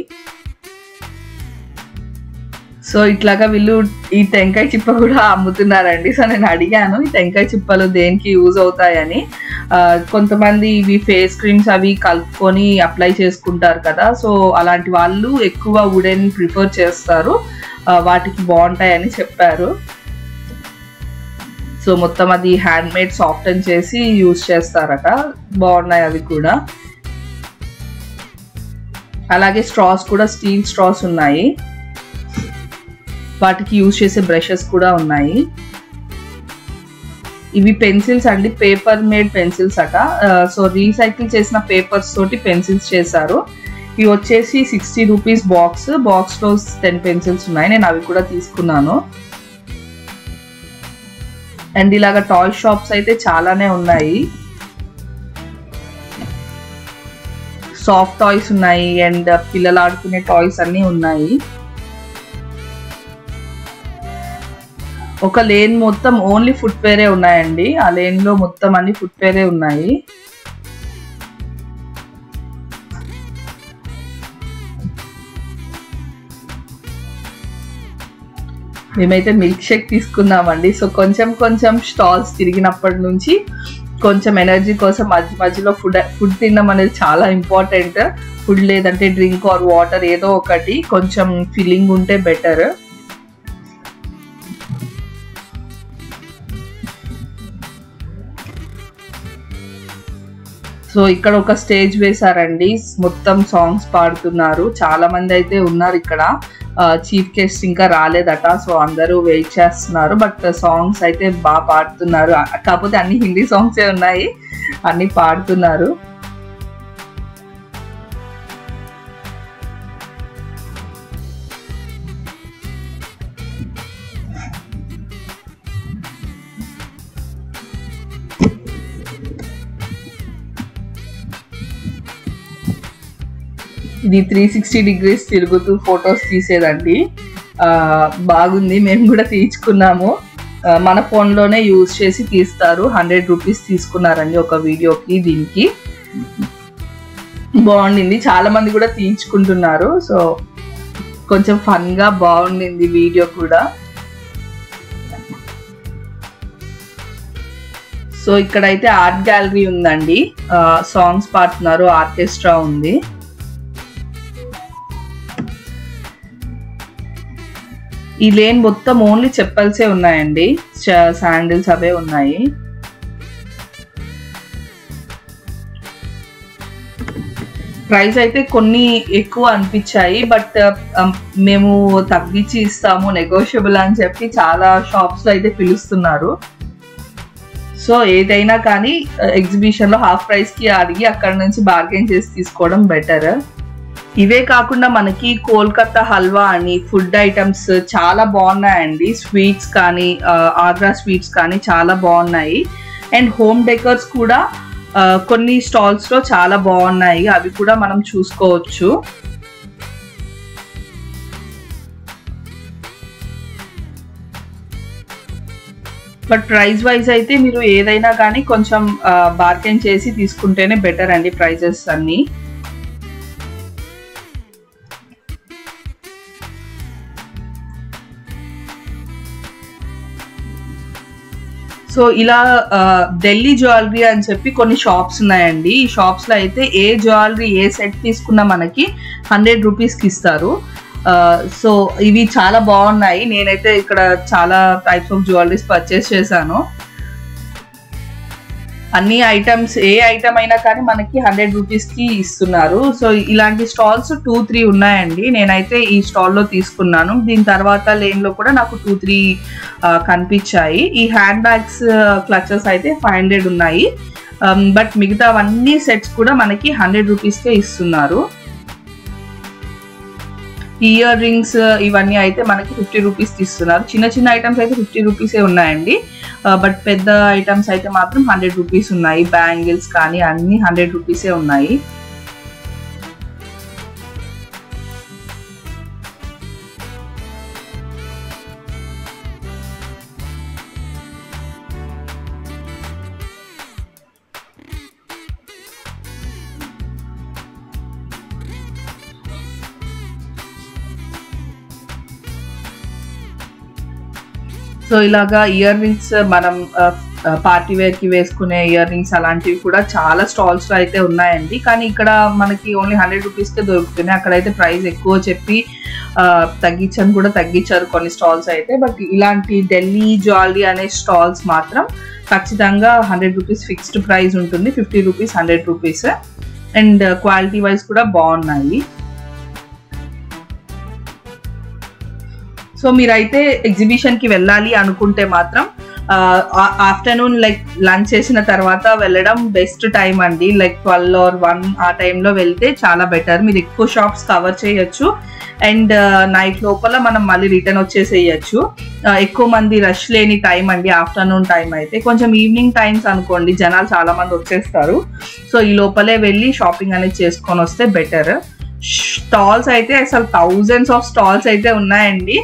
సో ఇట్లాగా వీళ్ళు ఈ టెంకాయ చిప్ప కూడా అమ్ముతున్నారండి. సో నేను అడిగాను ఈ టెంకాయ చిప్పలు దేనికి యూజ్ అవుతాయని. కొంతమంది ఇవి ఫేస్ క్రీమ్స్ అవి కలుపుకొని అప్లై చేసుకుంటారు కదా, సో అలాంటి వాళ్ళు ఎక్కువ వుడెన్ ప్రిఫర్ చేస్తారు, వాటికి బాగుంటాయని చెప్పారు. సో మొత్తం అది హ్యాండ్ మేడ్ సాఫ్ట్ అని చేసి యూజ్ చేస్తారట, బాగున్నాయి అవి కూడా. అలాగే స్ట్రాస్ కూడా స్టీల్ స్ట్రాస్ ఉన్నాయి, వాటికి యూజ్ చేసే బ్రషెస్ కూడా ఉన్నాయి. ఇవి పెన్సిల్స్ అండి, పేపర్ మేడ్ పెన్సిల్స్ అట. సో రీసైకిల్ చేసిన పేపర్స్ తోటి పెన్సిల్స్ చేశారు. ఇవి వచ్చేసి 60 రూపీస్ బాక్స్ లో 10 పెన్సిల్స్ ఉన్నాయి. నేను అవి కూడా తీసుకున్నాను. అండ్ ఇలాగా టాయ్ షాప్స్ అయితే చాలానే ఉన్నాయి. సాఫ్ట్ టాయ్స్ ఉన్నాయి అండ్ పిల్లలు ఆడుకునే టాయ్స్ అన్నీ ఉన్నాయి. ఒక లేన్ మొత్తం ఓన్లీ ఫుట్వేరే ఉన్నాయండి. ఆ లేన్ లో మొత్తం అన్ని ఫుట్వేరే ఉన్నాయి. మేమైతే మిల్క్ షేక్ తీసుకున్నామండి. సో కొంచెం స్టాల్స్ తిరిగినప్పటి నుంచి కొంచెం ఎనర్జీ కోసం మధ్యలో ఫుడ్ తినడం అనేది చాలా ఇంపార్టెంట్. ఫుడ్ లేదంటే డ్రింక్ ఆర్ వాటర్ ఏదో ఒకటి కొంచెం ఫీలింగ్ ఉంటే బెటర్. సో ఇక్కడ ఒక స్టేజ్ వేశారండి, మొత్తం సాంగ్స్ పాడుతున్నారు. చాలా మంది అయితే ఉన్నారు ఇక్కడ. చీఫ్ గెస్ట్ ఇంకా రాలేదట, సో అందరూ వెయిట్ చేస్తున్నారు. బట్ సాంగ్స్ అయితే బాగా పాడుతున్నారు. కాకపోతే అన్ని హిందీ సాంగ్సే ఉన్నాయి, అన్ని పాడుతున్నారు. ఇది 360 degrees తిరుగుతూ ఫొటోస్ తీసేదండి. బాగుంది, మేము కూడా తీయించుకున్నాము. మన ఫోన్లోనే యూజ్ చేసి తీస్తారు. 100 రూపీస్ తీసుకున్నారండి ఒక వీడియోకి. దీనికి బాగుండింది, చాలా మంది కూడా తీయించుకుంటున్నారు. సో కొంచెం ఫన్గా బాగుండింది వీడియో కూడా. సో ఇక్కడైతే ఆర్ట్ గ్యాలరీ ఉందండి, సాంగ్స్ పాడుతున్నారు, ఆర్కెస్ట్రా ఉంది. ఈ లేన్ మొత్తం ఓన్లీ చెప్పల్సే ఉన్నాయండి, శాండిల్స్ అవే ఉన్నాయి. ప్రైస్ అయితే కొన్ని ఎక్కువ అనిపించాయి, బట్ మేము తగ్గించి ఇస్తాము, నెగోషియబుల్ అని చెప్పి చాలా షాప్స్ లో అయితే పిలుస్తున్నారు. సో ఏదైనా కానీ ఎగ్జిబిషన్ లో హాఫ్ ప్రైస్ కి అడిగి అక్కడ నుంచి బార్గెన్ చేసి తీసుకోవడం బెటర్. ఇవే కాకుండా మనకి కోల్కతా హల్వా అని ఫుడ్ ఐటమ్స్ చాలా బాగున్నాయండి. స్వీట్స్ కానీ ఆగ్రా స్వీట్స్ కానీ చాలా బాగున్నాయి. అండ్ హోమ్ డెకర్స్ కూడా కొన్ని స్టాల్స్ లో చాలా బాగున్నాయి, అవి కూడా మనం చూసుకోవచ్చు. బట్ ప్రైస్ వైజ్ అయితే మీరు ఏదైనా కానీ కొంచెం బార్గెన్ చేసి తీసుకుంటేనే బెటర్ అండి ప్రైజెస్ అన్ని. సో ఇలా ఢిల్లీ జ్యువెలరీ అని చెప్పి కొన్ని షాప్స్ ఉన్నాయండి. ఈ షాప్స్ లో అయితే ఏ జ్యువెలరీ ఏ సెట్ తీసుకున్నా మనకి 100 రూపీస్కి ఇస్తారు. సో ఇవి చాలా బాగున్నాయి. నేనైతే ఇక్కడ చాలా టైప్స్ ఆఫ్ జ్యువెలరీస్ పర్చేస్ చేశాను. అన్ని ఐటమ్స్ ఏ ఐటమ్ అయినా కానీ మనకి 100 రూపీస్కి ఇస్తున్నారు. సో ఇలాంటి స్టాల్స్ 2-3 ఉన్నాయండి. నేనైతే ఈ స్టాల్లో తీసుకున్నాను. దీని తర్వాత లేన్లో కూడా నాకు 2-3 కనిపించాయి. ఈ హ్యాండ్ బ్యాగ్స్ క్లచెస్ అయితే 500 ఉన్నాయి. బట్ మిగతావన్నీ సెట్స్ కూడా మనకి 100 రూపీస్కే ఇస్తున్నారు. ఇయర్ రింగ్స్ ఇవన్నీ అయితే మనకి 50 రూపీస్కి ఇస్తున్నారు. చిన్న చిన్న ఐటమ్స్ అయితే 50 రూపీసే ఉన్నాయండి. బట్ పెద్ద ఐటమ్స్ అయితే మాత్రం 100 రూపీస్ ఉన్నాయి. బ్యాంగిల్స్ కానీ అన్ని 100 రూపీసే ఉన్నాయి. సో ఇలాగా ఇయర్ రింగ్స్ మనం పార్టీ వేర్ కి వేసుకునే ఇయర్ రింగ్స్ అలాంటివి కూడా చాలా స్టాల్స్ లో అయితే ఉన్నాయండి. కానీ ఇక్కడ మనకి ఓన్లీ 100 రూపీస్కే దొరుకుతున్నాయి. అక్కడైతే ప్రైస్ ఎక్కువ చెప్పి తగ్గించారు కొన్ని స్టాల్స్ అయితే. బట్ ఇలాంటి ఢిల్లీ జ్యువెలరీ అనే స్టాల్స్ మాత్రం ఖచ్చితంగా 100 రూపీస్ ఫిక్స్డ్ ప్రైస్ ఉంటుంది. 50 rupees 100 rupees. And quality wise కూడా బాగున్నాయి. సో మీరైతే ఎగ్జిబిషన్ కి వెళ్ళాలి అనుకుంటే మాత్రం ఆఫ్టర్నూన్ లైక్ లంచ్ చేసిన తర్వాత వెళ్ళడం బెస్ట్ టైం అండి. లైక్ 12 or 1 ఆ టైంలో వెళ్తే చాలా బెటర్. మీరు ఎక్కువ షాప్స్ కవర్ చేయొచ్చు. అండ్ నైట్ లోపల మనం మళ్ళీ రిటర్న్ వచ్చేసేయచ్చు. ఎక్కువ మంది రష్ లేని టైం అండి ఆఫ్టర్నూన్ టైం అయితే. కొంచెం ఈవినింగ్ టైమ్స్ అనుకోండి, జనాలు చాలా మంది వచ్చేస్తారు. సో ఈ లోపలే వెళ్ళి షాపింగ్ అనేది చేసుకొని వస్తే బెటర్. స్టాల్స్ అయితే అసలు థౌజండ్స్ ఆఫ్ స్టాల్స్ అయితే ఉన్నాయండి.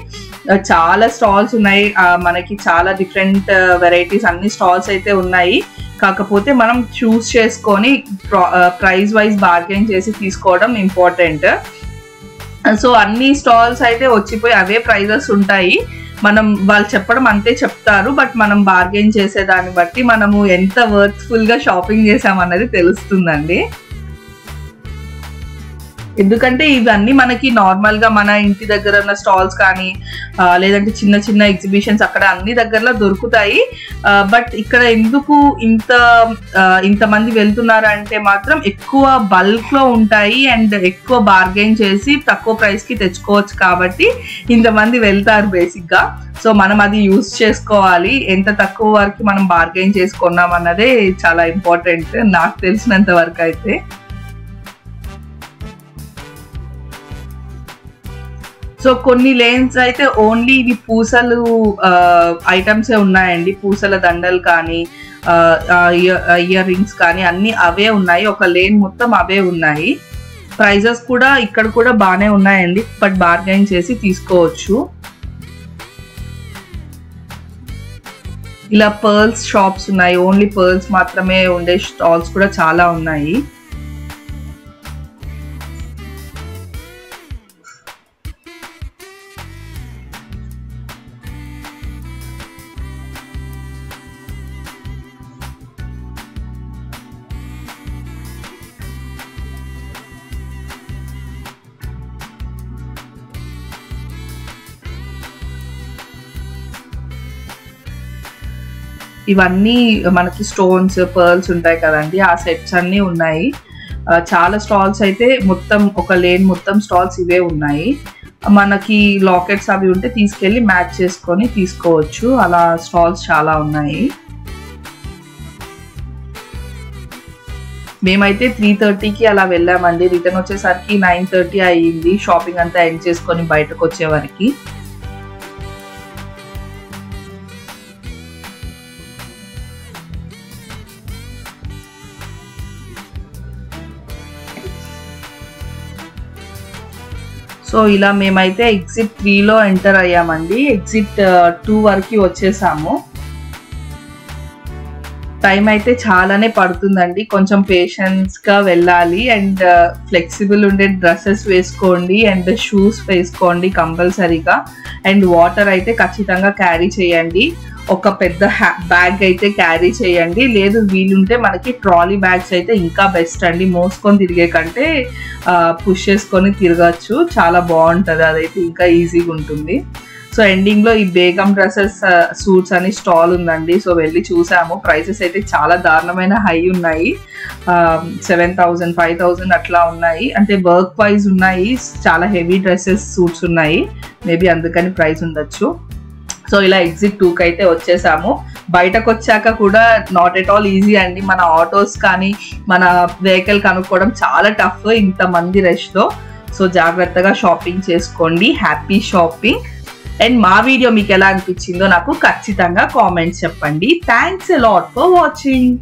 చాలా స్టాల్స్ ఉన్నాయి, మనకి చాలా డిఫరెంట్ వెరైటీస్ అన్ని స్టాల్స్ అయితే ఉన్నాయి. కాకపోతే మనం చూస్ చేసుకొని ప్రైస్ వైజ్ బార్గెన్ చేసి తీసుకోవడం ఇంపార్టెంట్. సో అన్ని స్టాల్స్ అయితే వచ్చిపోయి అవే ప్రైజెస్ ఉంటాయి. మనం వాళ్ళు చెప్పడం అంతే చెప్తారు, బట్ మనం బార్గెన్ చేసేదాన్ని బట్టి మనము ఎంత వర్త్ఫుల్ గా షాపింగ్ చేసామన్నది తెలుస్తుందండి. ఎందుకంటే ఇవన్నీ మనకి నార్మల్ గా మన ఇంటి దగ్గర ఉన్న స్టాల్స్ కానీ లేదంటే చిన్న చిన్న ఎగ్జిబిషన్స్ అక్కడ అన్ని దగ్గరలో దొరుకుతాయి. బట్ ఇక్కడ ఎందుకు ఇంతమంది వెళ్తున్నారు అంటే మాత్రం ఎక్కువ బల్క్ లో ఉంటాయి అండ్ ఎక్కువ బార్గెన్ చేసి తక్కువ ప్రైస్ కి తెచ్చుకోవచ్చు కాబట్టి ఇంతమంది వెళ్తారు బేసిక్ గా. సో మనం అది యూజ్ చేసుకోవాలి. ఎంత తక్కువ వరకు మనం బార్గెన్ చేసుకున్నాం అన్నదే చాలా ఇంపార్టెంట్ నాకు తెలిసినంత వరకు అయితే. సో కొన్ని లేన్స్ అయితే ఓన్లీ ఇవి పూసలు ఐటమ్సే ఉన్నాయండి. పూసల దండలు కానీ ఇయర్ రింగ్స్ కానీ అన్ని అవే ఉన్నాయి. ఒక లేన్ మొత్తం అవే ఉన్నాయి. ప్రైజెస్ కూడా ఇక్కడ కూడా బాగానే ఉన్నాయండి, బట్ బార్గెన్ చేసి తీసుకోవచ్చు. ఇలా పర్ల్స్ షాప్స్ ఉన్నాయి, ఓన్లీ పర్ల్స్ మాత్రమే ఉండే స్టాల్స్ కూడా చాలా ఉన్నాయి. ఇవన్నీ మనకి స్టోన్స్ పర్ల్స్ ఉంటాయి కదండి, ఆ సెట్స్ అన్నీ ఉన్నాయి. చాలా స్టాల్స్ అయితే మొత్తం ఒక లేన్ మొత్తం స్టాల్స్ ఇవే ఉన్నాయి. మనకి లాకెట్స్ అవి ఉంటే తీసుకెళ్ళి మ్యాచ్ చేసుకొని తీసుకోవచ్చు. అలా స్టాల్స్ చాలా ఉన్నాయి. మేమైతే 3:30కి అలా వెళ్ళామండి. రిటర్న్ వచ్చేసరికి 9:30 అయ్యింది. షాపింగ్ అంతా ఎండ్ చేసుకొని బయటకు వచ్చేవరకు. సో ఇలా మేమైతే ఎగ్జిట్ 3లో ఎంటర్ అయ్యామండి. ఎగ్జిట్ 2 వరకు వచ్చేసాము. టైం అయితే చాలానే పడుతుందండి, కొంచెం పేషెన్స్గా వెళ్ళాలి. అండ్ ఫ్లెక్సిబుల్ ఉండే డ్రెస్సెస్ వేసుకోండి అండ్ షూస్ వేసుకోండి కంపల్సరీగా. అండ్ వాటర్ అయితే ఖచ్చితంగా క్యారీ చేయండి. ఒక పెద్ద బ్యాగ్ అయితే క్యారీ చేయండి. లేదు వీలుంటే మనకి ట్రాలీ బ్యాగ్స్ అయితే ఇంకా బెస్ట్ అండి. మోసుకొని తిరిగే కంటే పుష్ చేసుకొని తిరగచ్చు. చాలా బాగుంటుంది, అదైతే ఇంకా ఈజీగా ఉంటుంది. సో ఎండింగ్లో ఈ బేగం డ్రెస్సెస్ సూట్స్ అని స్టాల్ ఉందండి. సో వెళ్ళి చూసాము. ప్రైసెస్ అయితే చాలా దారుణమైన హై ఉన్నాయి. 7,000 5,000 అట్లా ఉన్నాయి. అంటే వర్క్ వైజ్ ఉన్నాయి. చాలా హెవీ డ్రెస్సెస్ సూట్స్ ఉన్నాయి. మేబీ అందుకని ప్రైస్ ఉండొచ్చు. సో ఇలా ఎగ్జిట్ 2కి అయితే వచ్చేసాము. బయటకు వచ్చాక కూడా నాట్ ఎట్ ఆల్ ఈజీ అండి. మన ఆటోస్ కానీ మన వెహికల్ కనుక్కోవడం చాలా టఫ్ ఇంతమంది రష్లో. సో జాగ్రత్తగా షాపింగ్ చేసుకోండి. Happy shopping. అండ్ మా వీడియో మీకు ఎలా అనిపించిందో నాకు ఖచ్చితంగా కామెంట్స్ చెప్పండి. Thanks a lot for watching.